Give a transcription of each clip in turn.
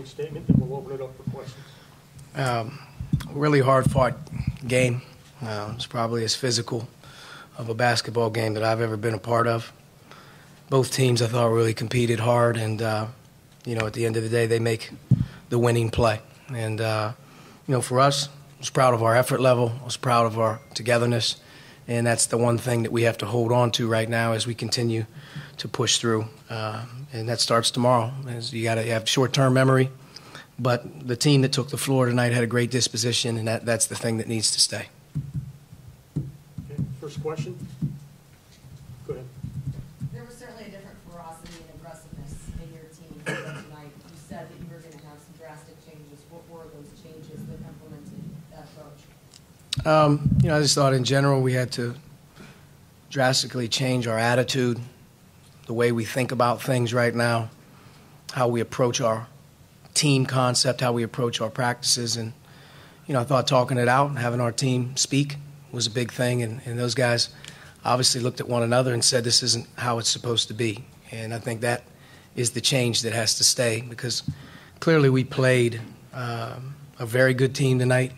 statement, then we'll open it up for questions. Really hard-fought game. It's probably as physical of a basketball game that I've ever been a part of. Both teams, I thought, really competed hard, and at the end of the day, they make the winning play. And for us, I was proud of our effort level. I was proud of our togetherness, and that's the one thing that we have to hold on to right now as we continue to push through. And that starts tomorrow. You got to have short-term memory. But the team that took the floor tonight had a great disposition, and that's the thing that needs to stay. Okay, first question. Go ahead. There was certainly a different ferocity and aggressiveness in your team tonight. You said that you were going to have some drastic changes. What were those changes that implemented that approach? I just thought in general we had to drastically change our attitude, the way we think about things right now, how we approach our team concept, how we approach our practices. And, I thought talking it out and having our team speak was a big thing. And those guys obviously looked at one another and said, this isn't how it's supposed to be. And I think that is the change that has to stay, because clearly we played a very good team tonight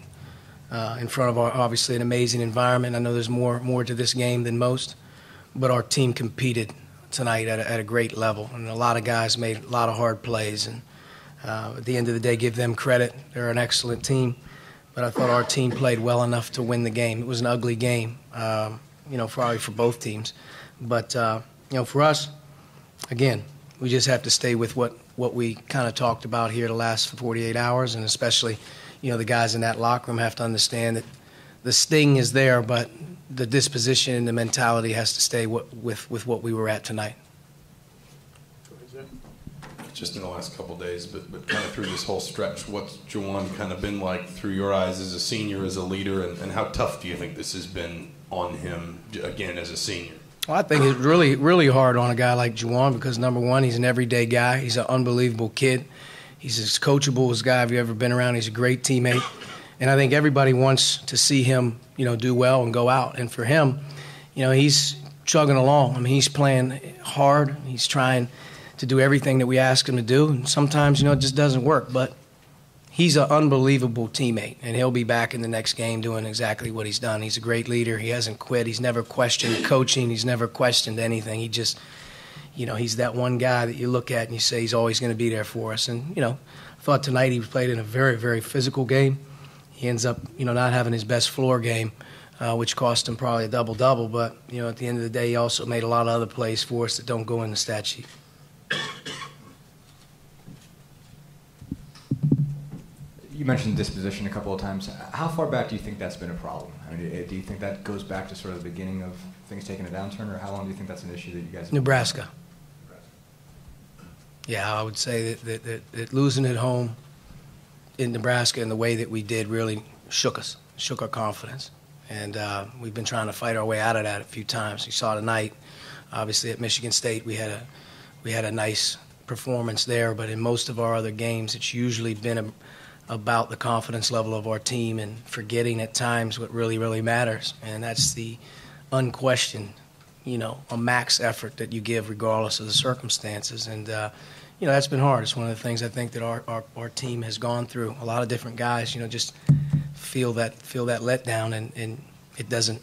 in front of obviously an amazing environment. I know there's more to this game than most, but our team competed tonight at a great level. And a lot of guys made a lot of hard plays. And at the end of the day, give them credit. They're an excellent team. But I thought our team played well enough to win the game. It was an ugly game, probably for both teams. But, for us, again, we just have to stay with what we kind of talked about here the last 48 hours, and especially, the guys in that locker room have to understand that the sting is there, but the disposition and the mentality has to stay with what we were at tonight. Just in the last couple of days, but kind of through this whole stretch, what's Juwan kind of been like through your eyes as a senior, as a leader, and how tough do you think this has been on him, again, as a senior? Well, I think it's really, really hard on a guy like Juwan because, number one, he's an everyday guy. He's an unbelievable kid. He's as coachable as a guy I've ever been around. He's a great teammate. And I think everybody wants to see him, do well and go out. And for him, he's chugging along. I mean, he's playing hard. He's trying to do everything that we ask him to do. And sometimes, it just doesn't work. But he's an unbelievable teammate, and he'll be back in the next game doing exactly what he's done. He's a great leader. He hasn't quit. He's never questioned coaching. He's never questioned anything. He just, he's that one guy that you look at and you say he's always going to be there for us. And, I thought tonight he played in a very, very physical game. He ends up, not having his best floor game, which cost him probably a double-double. But, at the end of the day, he also made a lot of other plays for us that don't go in the stat sheet. You mentioned disposition a couple of times. How far back do you think that's been a problem? I mean, do you think that goes back to sort of the beginning of things taking a downturn, or how long do you think that's an issue that you guys have? Nebraska. Yeah, I would say that losing at home in Nebraska in the way that we did really shook our confidence. And we've been trying to fight our way out of that a few times. You saw tonight, obviously at Michigan State, we had a nice performance there, but in most of our other games, it's usually been about the confidence level of our team and forgetting at times what really, really matters. And that's the unquestioned, a max effort that you give regardless of the circumstances. And, that's been hard. It's one of the things I think that our team has gone through. A lot of different guys, just feel that letdown, and it doesn't,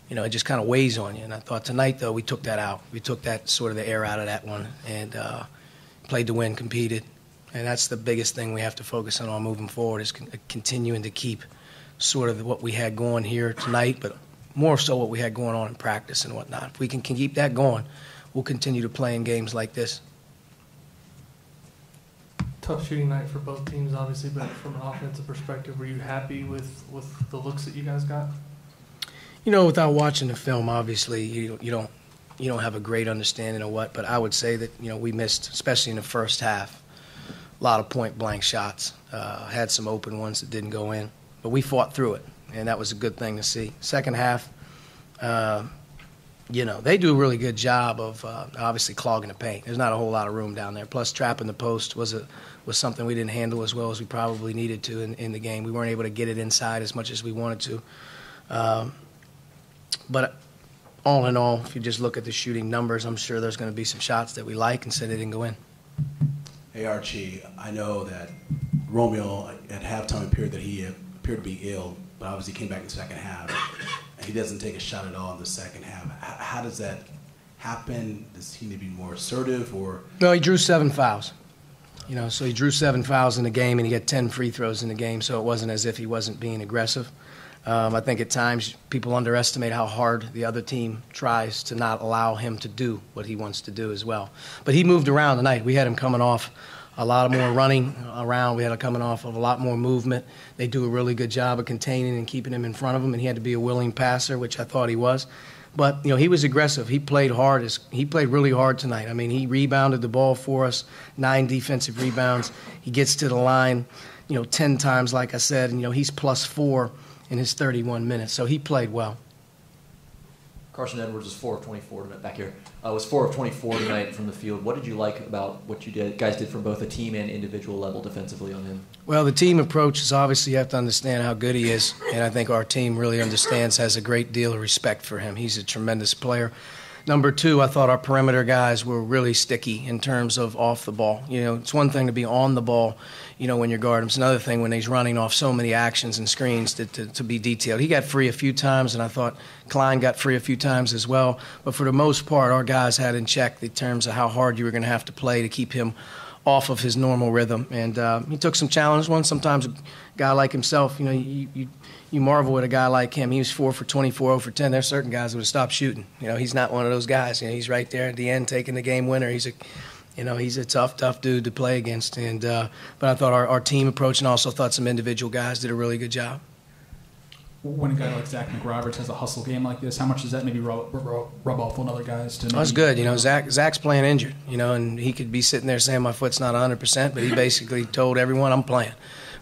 it just kind of weighs on you. And I thought tonight, though, we took that out. We took that sort of the air out of that one and played to win, competed. And that's the biggest thing we have to focus on moving forward is continuing to keep sort of what we had going here tonight, but more so what we had going on in practice and whatnot. If we can keep that going, we'll continue to play in games like this. Tough shooting night for both teams, obviously, but from an offensive perspective, were you happy with the looks that you guys got? Without watching the film, obviously, you don't have a great understanding of what, but I would say that, we missed, especially in the first half, a lot of point-blank shots. Had some open ones that didn't go in. But we fought through it, and that was a good thing to see. Second half, they do a really good job of obviously clogging the paint. There's not a whole lot of room down there. Plus, trapping the post was something we didn't handle as well as we probably needed to in the game. We weren't able to get it inside as much as we wanted to. But all in all, if you just look at the shooting numbers, I'm sure there's going to be some shots that we like and say they didn't go in. Hey Archie, I know that Romeo at halftime appeared that he appeared to be ill, but obviously came back in the second half, and he doesn't take a shot at all in the second half. How does that happen? Does he need to be more assertive, or? No, he drew 7 fouls. So he drew 7 fouls in the game, and he got 10 free throws in the game, so it wasn't as if he wasn't being aggressive. I think at times people underestimate how hard the other team tries to not allow him to do what he wants to do as well. But he moved around tonight. We had him coming off a lot more running around. We had him coming off of a lot more movement. They do a really good job of containing and keeping him in front of him, and he had to be a willing passer, which I thought he was. But, he was aggressive. He played hard. He played really hard tonight. I mean, he rebounded the ball for us, 9 defensive rebounds. He gets to the line, 10 times, like I said, and, he's +4 in his 31 minutes. So he played well. Carson Edwards was 4 of 24 tonight, back here. Was 4 of 24 tonight from the field. What did you like about what you guys did from both a team and individual level defensively on him? Well, the team approach is obviously you have to understand how good he is, and I think our team really understands, has a great deal of respect for him. He's a tremendous player. Number 2, I thought our perimeter guys were really sticky in terms of off the ball. It's one thing to be on the ball, when you're guarding him. It's another thing when he's running off so many actions and screens to be detailed. He got free a few times, and I thought Klein got free a few times as well. But for the most part, our guys had in check in terms of how hard you were going to have to play to keep him off of his normal rhythm. And he took some challenge ones. Sometimes a guy like himself, you marvel at a guy like him. He was 4 for 24, 0 for 10. There's certain guys that would have stopped shooting. He's not one of those guys. He's right there at the end taking the game winner. He's a tough dude to play against. And but I thought our team approach, and also thought some individual guys did a really good job. When a guy like Zach McRoberts has a hustle game like this, how much does that maybe rub off on other guys? That's good. Zach's playing injured, and he could be sitting there saying my foot's not 100%, but he basically told everyone, I'm playing.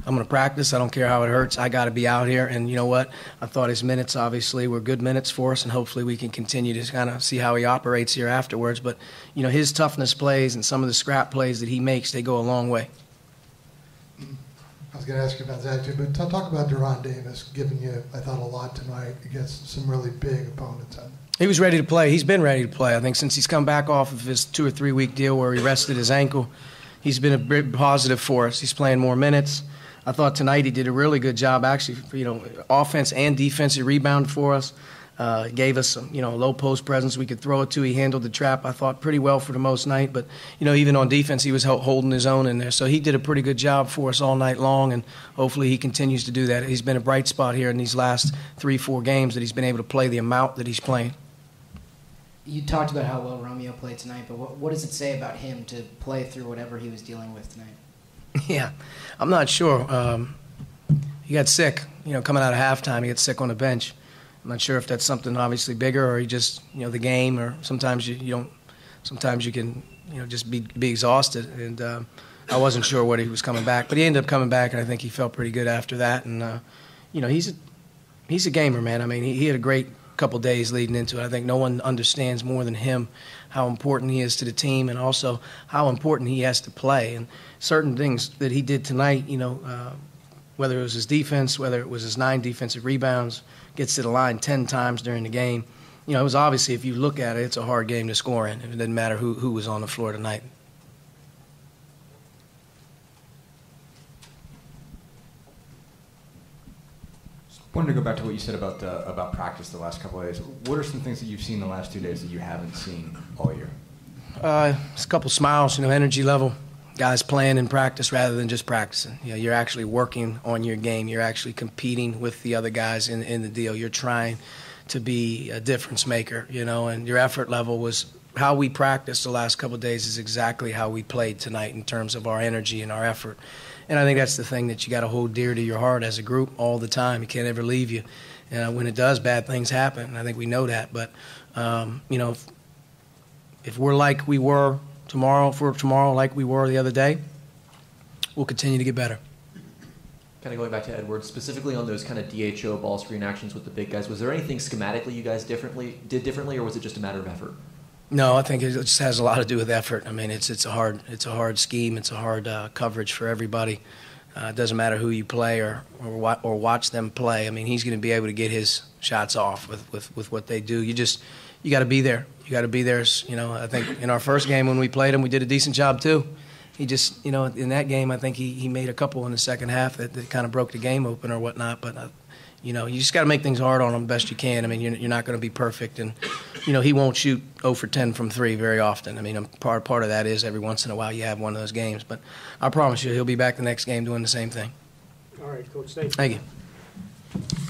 I'm going to practice. I don't care how it hurts. I got to be out here. And you know what? I thought his minutes obviously were good minutes for us, and hopefully we can continue to kind of see how he operates here afterwards. But, his toughness plays and some of the scrap plays that he makes, they go a long way. I was going to ask you about that too, but talk about Deron Davis giving you, I thought, a lot tonight against some really big opponents. He was ready to play. He's been ready to play. I think since he's come back off of his 2 or 3 week deal where he rested his ankle, he's been a big positive for us. He's playing more minutes. I thought tonight he did a really good job, actually, offense and defensive rebound for us. Gave us some, low post presence we could throw it to. He handled the trap, I thought, pretty well for the most night. But, even on defense, he was holding his own in there. So he did a pretty good job for us all night long, and hopefully he continues to do that. He's been a bright spot here in these last 3-4 games that he's been able to play the amount that he's playing. You talked about how well Romeo played tonight, but what does it say about him to play through whatever he was dealing with tonight? Yeah, I'm not sure. He got sick, coming out of halftime. He got sick on the bench. I'm not sure if that's something obviously bigger, or he just, the game, or sometimes you don't. Sometimes you can, just be exhausted. And I wasn't sure what he was coming back, but he ended up coming back, and I think he felt pretty good after that. And he's a gamer, man. I mean, he had a great couple days leading into it. I think no one understands more than him how important he is to the team, and also how important he has to play. And certain things that he did tonight, whether it was his defense, whether it was his 9 defensive rebounds, gets to the line 10 times during the game. It was obviously, if you look at it, it's a hard game to score in. It didn't matter who was on the floor tonight. I wanted to go back to what you said about practice the last couple of days. What are some things that you've seen the last 2 days that you haven't seen all year? It's a couple smiles, energy level. Guys playing in practice rather than just practicing. You're actually working on your game. You're actually competing with the other guys in the deal. You're trying to be a difference maker, and your effort level was how we practiced the last couple of days is exactly how we played tonight in terms of our energy and our effort. And I think that's the thing that you got to hold dear to your heart as a group all the time. It can't ever leave you. When it does, bad things happen, and I think we know that. But, if we're like we were tomorrow like we were the other day, we'll continue to get better. Kind of going back to Edwards, specifically on those kind of DHO ball screen actions with the big guys, was there anything schematically you guys did differently, or was it just a matter of effort? No, I think it just has a lot to do with effort. I mean, it's a hard scheme. It's a hard coverage for everybody. It doesn't matter who you play or watch them play. I mean, he's going to be able to get his shots off with what they do. You got to be there. You got to be there. I think in our first game when we played him, we did a decent job too. he just, you know, in that game, I think he made a couple in the second half that kind of broke the game open or whatnot. But, you know, you just got to make things hard on him best you can. I mean, you're not going to be perfect. And, you know, he won't shoot 0 for 10 from 3 very often. I mean, part of that is every once in a while you have one of those games. But I promise you he'll be back the next game doing the same thing. All right, Coach, thank you. Thank you.